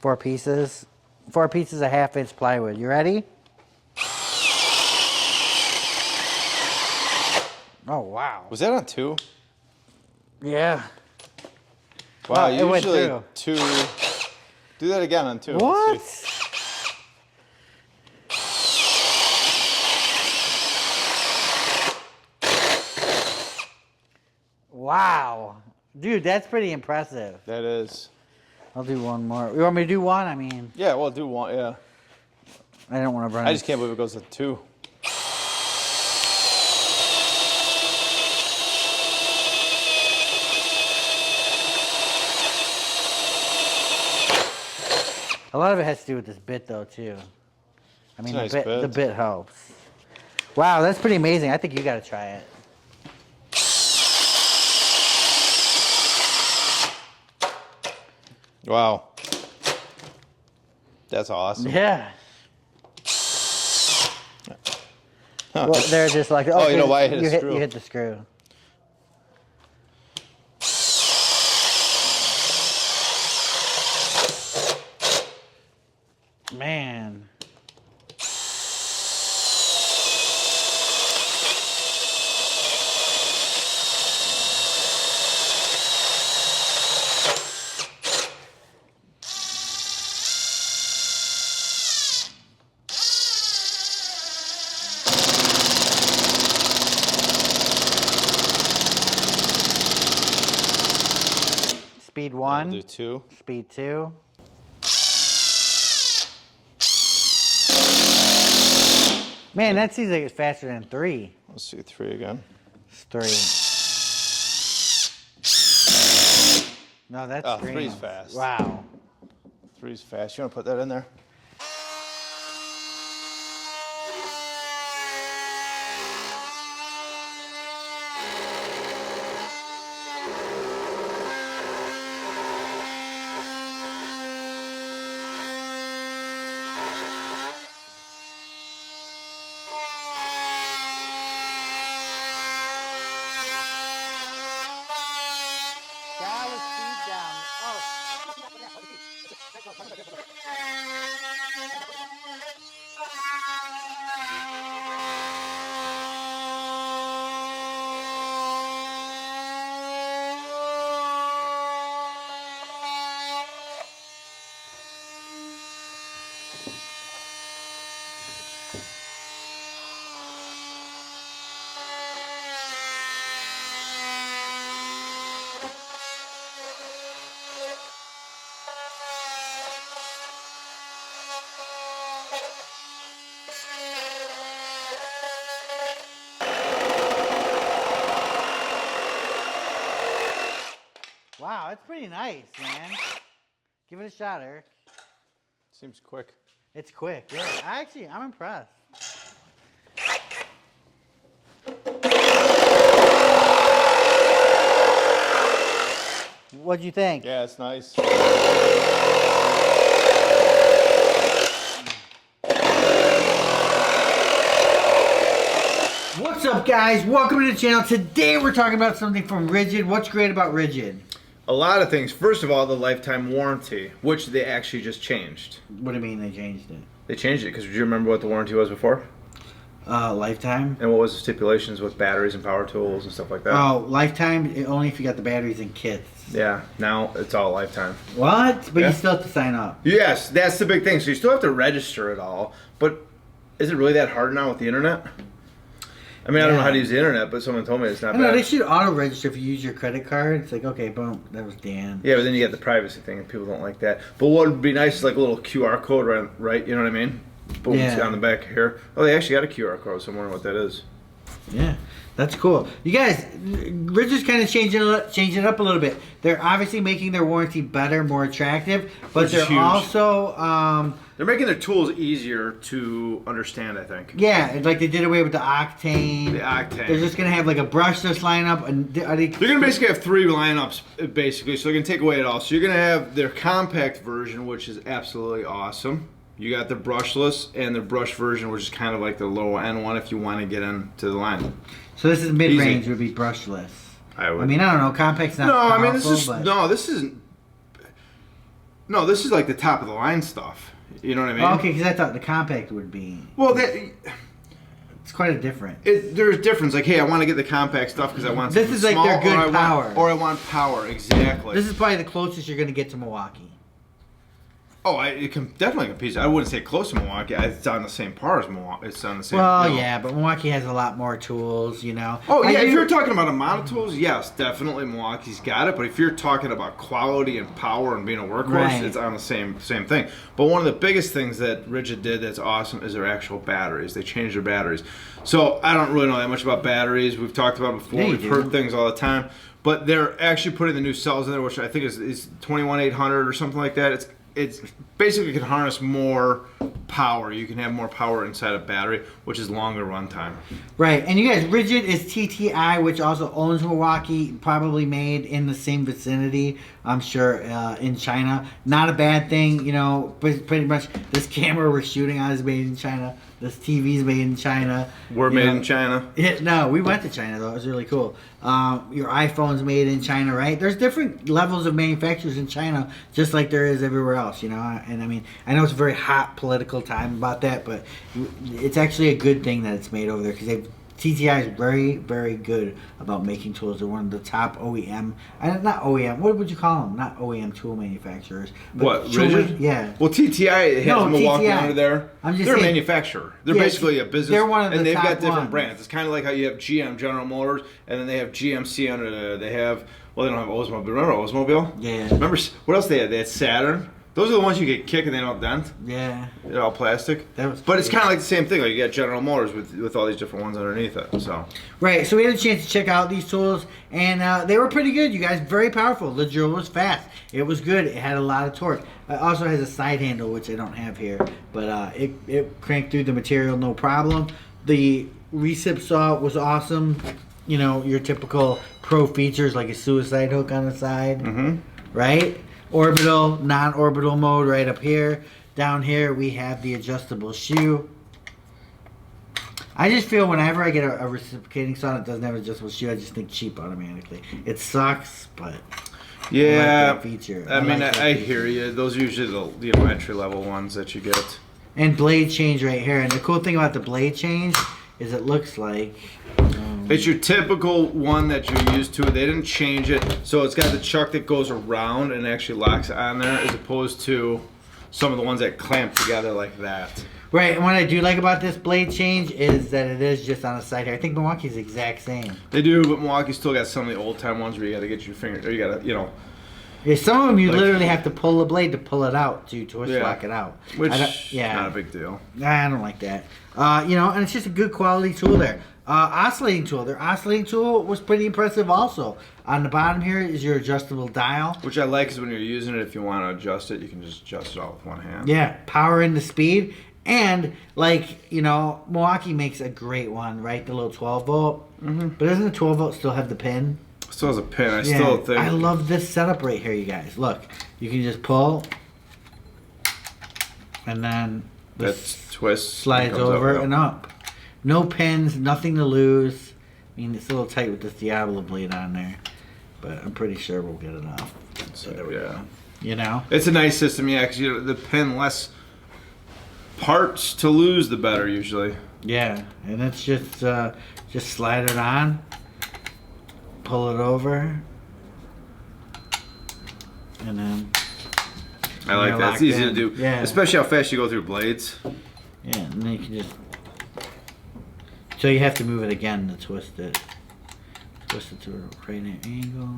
4 pieces. 4 pieces of 1/2-inch plywood. You ready? Oh, wow. Was that on 2? Yeah. Wow, it went usually through. 2. Do that again on 2. What? Wow. Dude, that's pretty impressive. That is. I'll do one more. You want me to do one? I mean... Yeah, we'll do one, yeah. I don't want to run I just can't believe it goes to 2. A lot of it has to do with this bit, though, too. I mean, Nice the bit helps. Wow, that's pretty amazing. I think you got to try it. Wow. That's awesome. Yeah. Huh. Well, they're just like... Oh, you know why I hit a screw. You hit the screw. Man. Speed 1. We'll do 2. Speed 2. Man, that seems like it's faster than 3. Let's see 3 again. It's 3. No, that's 3's fast. Wow. 3's fast. You want to put that in there? Wow, that's pretty nice, man. Give it a shot, Eric. Seems quick. It's quick, yeah. I'm impressed. What'd you think? Yeah, it's nice. What's up, guys? Welcome to the channel. Today we're talking about something from RIDGID. What's great about RIDGID? A lot of things. First of all, the lifetime warranty, which they actually just changed. What do you mean they changed it? They changed it because do you remember what the warranty was before? Lifetime. And what was the stipulations with batteries and power tools and stuff like that? Oh, lifetime only if you got the batteries and kits. Yeah, now it's all lifetime. What? But Yeah. you still have to sign up. Yes, that's the big thing. So you still have to register it all, but is it really that hard now with the internet? I mean, I don't know how to use the internet, but someone told me it's not No, bad. they should auto-register if you use your credit card. It's like, okay, boom, that was Dan. Yeah, but then you get the privacy thing, and people don't like that. But what would be nice is like a little QR code, right? You know what I mean? Boom, Yeah. on the back here. Oh, they actually got a QR code, so I'm wondering what that is. Yeah, that's cool. You guys, RIDGID's kind of changing it up a little bit. They're obviously making their warranty better, more attractive, but Which is they're huge. also, They're making their tools easier to understand, I think. yeah, it's like they did away with the octane. The octane. They're just gonna have like a brushless lineup, and are they? They're gonna basically have 3 lineups, basically, so they're gonna take away it all. So you're gonna have their compact version, which is absolutely awesome. You got the brushless and the brush version, which is kind of like the low end one if you want to get into the line. So this is mid-range, Easy. would be brushless. I would. I mean, I don't know. Compact's not. No, I mean this powerful, is but... this isn't. No, this is like the top of the line stuff. You know what I mean? Okay, because I thought the compact would be. Well, It's quite a different. there's a difference. Like, hey, I want to get the compact stuff because I want This something is like small, their good or power. or I want power. Exactly. This is probably the closest you're going to get to Milwaukee. Oh, it can definitely competes. I wouldn't say close to Milwaukee. It's on the same par as Milwaukee. It's on the same. Well, you know. yeah, but Milwaukee has a lot more tools, you know. Oh I yeah, if do- you're talking about amount of tools, yes, definitely Milwaukee's got it. But if you're talking about quality and power and being a workhorse, Right. it's on the same thing. But one of the biggest things that RIDGID did that's awesome is their actual batteries. They changed their batteries. So I don't really know that much about batteries. We've talked about it before. Yeah, you We've do. heard things all the time. But they're actually putting the new cells in there, which I think is 21800 or something like that. It's basically can harness more power. You can have more power inside a battery, which is longer runtime. Right, and you guys, RIDGID is TTI, which also owns Milwaukee, probably made in the same vicinity, I'm sure, in China. Not a bad thing, you know, but pretty much this camera we're shooting on is made in China. This TV's made in China. We're made in China. Yeah, no, we went to China though. It was really cool. Your iPhone's made in China, right? There's different levels of manufacturers in China, just like there is everywhere else, you know. And I mean, I know it's a very hot political time about that, but it's actually a good thing that it's made over there because TTI is very, very good about making tools. They're one of the top OEM, not OEM. What would you call them? Not OEM tool manufacturers. But What, tool RIDGID? Yeah. Well, TTI has No, Milwaukee TTI. under there. I'm just they're saying- a manufacturer. They're Yeah, basically a business. they're one of the and they've top got different ones. brands. It's kind of like how you have GM, General Motors, and then they have GMC under there. They have, well, they don't have Oldsmobile. Remember Oldsmobile? Yeah. Remember, what else they had? They had Saturn. Those are the ones you get kick and they don't dent. Yeah. They're all plastic. That was But it's cool. kind of like the same thing. Like you got General Motors with all these different ones underneath it. So Right, so we had a chance to check out these tools, and they were pretty good, you guys. Very powerful. The drill was fast. It was good. It had a lot of torque. It also has a side handle, which I don't have here, but it cranked through the material no problem. The recip saw was awesome. You know, your typical pro features like a suicide hook on the side, right? Orbital, non-orbital mode right up here. Down here we have the adjustable shoe. I just feel whenever I get a reciprocating saw that doesn't have an adjustable shoe, I just think cheap automatically. It sucks, but yeah, I like that feature. I mean, like that I feature. hear you. Those are usually the entry level ones that you get. And blade change right here. And the cool thing about the blade change is it looks like It's your typical one that you're used to. They didn't change it, so it's got the chuck that goes around and actually locks on there, as opposed to some of the ones that clamp together like that. right. And what I do like about this blade change is that it is just on the side here. I think Milwaukee's the exact same. They do, but Milwaukee's still got some of the old time ones where you got to get your finger, or you got to, you know. Yeah, some of them you Like- literally have to pull the blade to pull it out to twist Yeah. lock it out. Which, I don't- yeah, not a big deal. I don't like that. You know, and it's just a good quality tool there. Oscillating tool. Their oscillating tool was pretty impressive also. On the bottom here is your adjustable dial. Which I like is when you're using it, if you want to adjust it, you can just adjust it all with one hand. Yeah, power into speed. And, like, you know, Milwaukee makes a great one, right? The little 12 volt. But doesn't the 12 volt still have the pin? Still has a pin. I Yeah, still think. I love this setup right here, you guys. Look, you can just pull. And then that this twist slides comes up, over yeah. and up. No pins, nothing to lose. I mean, it's a little tight with this Diablo blade on there, but I'm pretty sure we'll get it off. So, yeah. You know? It's a nice system, yeah, because you know, the pin less parts to lose, the better usually. Yeah, and it's just slide it on, pull it over, and then I like You're that. It's locked easy to in. do, Yeah. especially how fast you go through blades. yeah, and then you can just. So you have to move it again to twist it. Twist it to a right angle.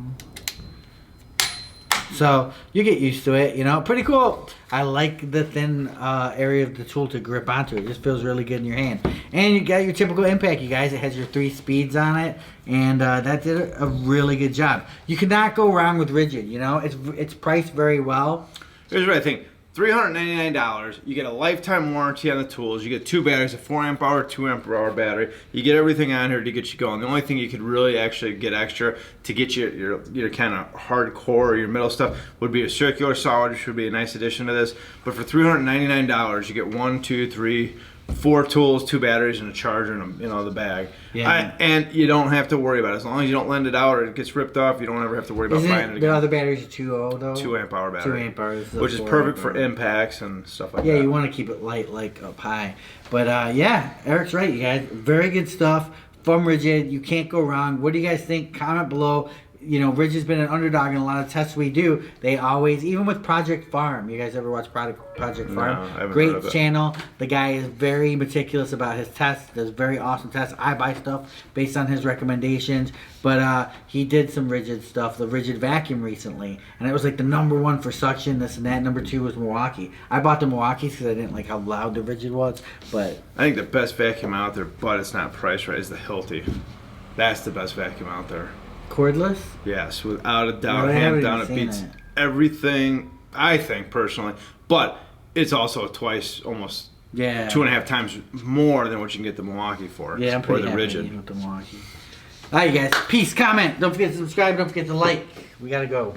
So you get used to it, you know. Pretty cool. I like the thin area of the tool to grip onto. It just feels really good in your hand. And you got your typical impact, you guys. It has your 3 speeds on it, and that did a really good job. You cannot go wrong with RIDGID. You know, it's priced very well. Here's what I think. $399, you get a lifetime warranty on the tools, you get 2 batteries, a 4 amp hour, 2 amp hour battery, you get everything on here to get you going. The only thing you could really actually get extra to get you your kind of hardcore or your middle stuff would be a circular saw, which would be a nice addition to this. But for $399, you get 1, 2, 3, 4 tools, 2 batteries, and a charger in the bag. Yeah. And you don't have to worry about it. As long as you don't lend it out or it gets ripped off, you don't ever have to worry about buying it Isn't again. the other batteries are 2.0 though? 2 amp hour battery. 2 amp hours. Which is perfect for impacts and stuff like Yeah, that. you want to keep it light, like up high. But yeah, Eric's right, you guys. Very good stuff from Rigid. You can't go wrong. What do you guys think? Comment below. You know, Rigid's been an underdog in a lot of tests we do. They always, even with Project Farm. You guys ever watch Project Farm? No, I haven't heard of Great it. channel. The guy is very meticulous about his tests. Does very awesome tests. I buy stuff based on his recommendations. But he did some Rigid stuff, the Rigid vacuum recently, and it was like the #1 for suction, this and that. #2 was Milwaukee. I bought the Milwaukees because I didn't like how loud the Rigid was. But I think the best vacuum out there, but it's not priced right, is the Hilti. That's the best vacuum out there. cordless. Yes, without a doubt, Well, I haven't hands down, it even beats seen it. everything. I think personally, but it's also twice, almost Yeah. 2.5 times more than what you can get the Milwaukee for. Yeah, I'm or pretty the happy Rigid. with the Milwaukee. All right, you guys. Peace. Comment. Don't forget to subscribe. Don't forget to like. We gotta go.